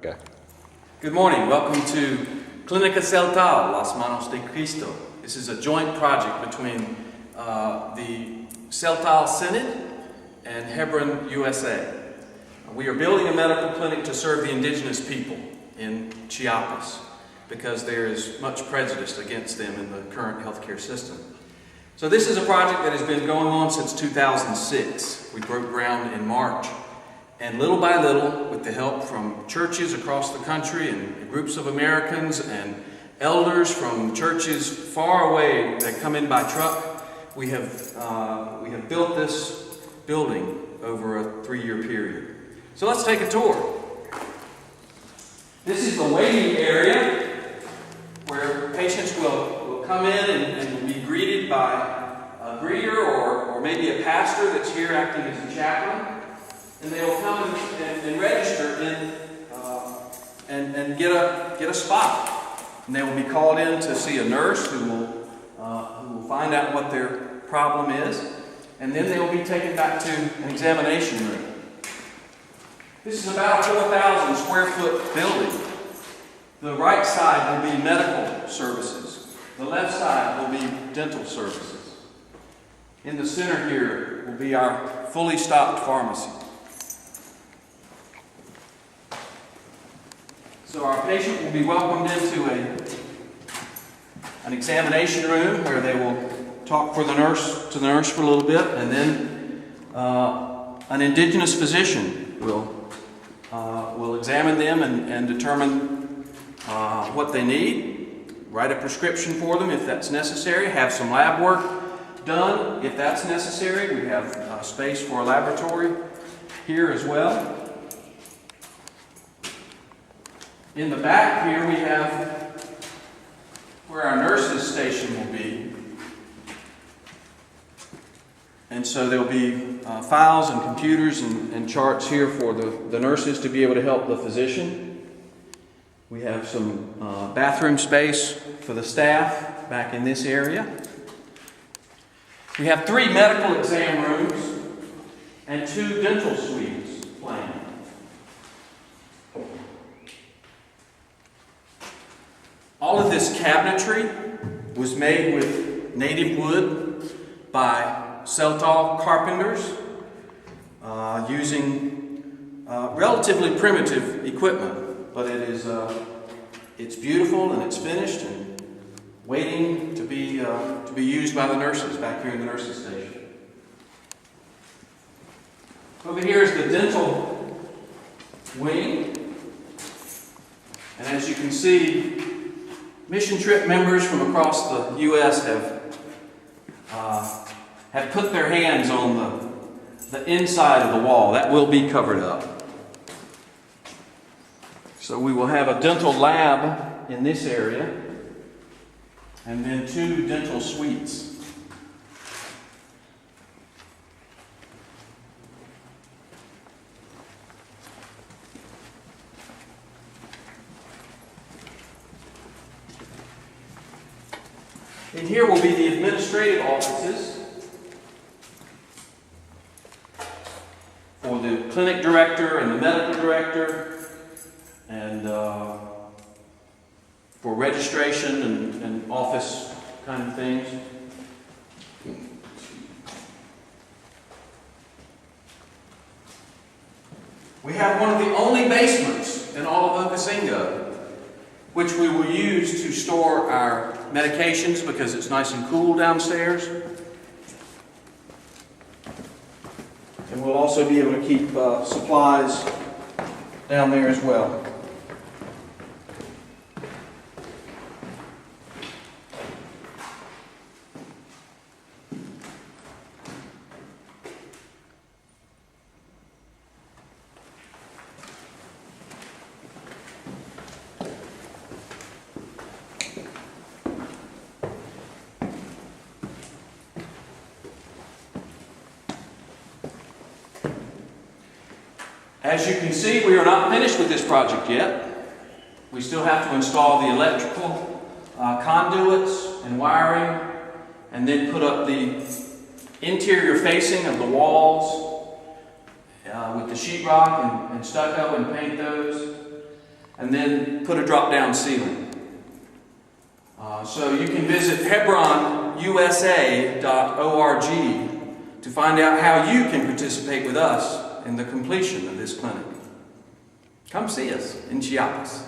Okay. Good morning. Welcome to Clinica Tzeltal, Manos de Cristo. This is a joint project between the Tzeltal Synod and Hebron, USA. We are building a medical clinic to serve the indigenous people in Chiapas because there is much prejudice against them in the current healthcare system. So this is a project that has been going on since 2006. We broke ground in March. And little by little, with the help from churches across the country and groups of Americans and elders from churches far away that come in by truck, we have built this building over a 3-year period. So let's take a tour. This is the waiting area where patients will come in and will be greeted by a greeter or maybe a pastor that's here acting as a chaplain. And they will come and register and get a spot. And they will be called in to see a nurse who will find out what their problem is. And then they will be taken back to an examination room. This is about a 4,000 square foot building. The right side will be medical services. The left side will be dental services. In the center here will be our fully stocked pharmacy. So our patient will be welcomed into an examination room where they will talk to the nurse for a little bit, and then an indigenous physician will examine them and determine what they need, write a prescription for them if that's necessary, have some lab work done if that's necessary. We have space for a laboratory here as well. In the back here we have where our nurses' station will be. And so there'll be files and computers and charts here for the nurses to be able to help the physician. We have some bathroom space for the staff back in this area. We have 3 medical exam rooms and 2 dental suites planned. All of this cabinetry was made with native wood by Tzeltal carpenters using relatively primitive equipment, but it's beautiful and it's finished and waiting to be used by the nurses back here in the nurses' station. Over here is the dental wing, and as you can see, mission trip members from across the U.S. have put their hands on the inside of the wall. That will be covered up. So we will have a dental lab in this area, and then 2 dental suites. And here will be the administrative offices for the clinic director and the medical director, and for registration and office kind of things. We have one of the only basements in all of Ocosingo, which we will use to store our medications because it's nice and cool downstairs. And we'll also be able to keep supplies down there as well. As you can see, we are not finished with this project yet. We still have to install the electrical conduits and wiring, and then put up the interior facing of the walls with the sheetrock and stucco and paint those. and then put a drop-down ceiling. So you can visit hebronusa.org to find out how you can participate with us in the completion of this clinic. Come see us in Chiapas.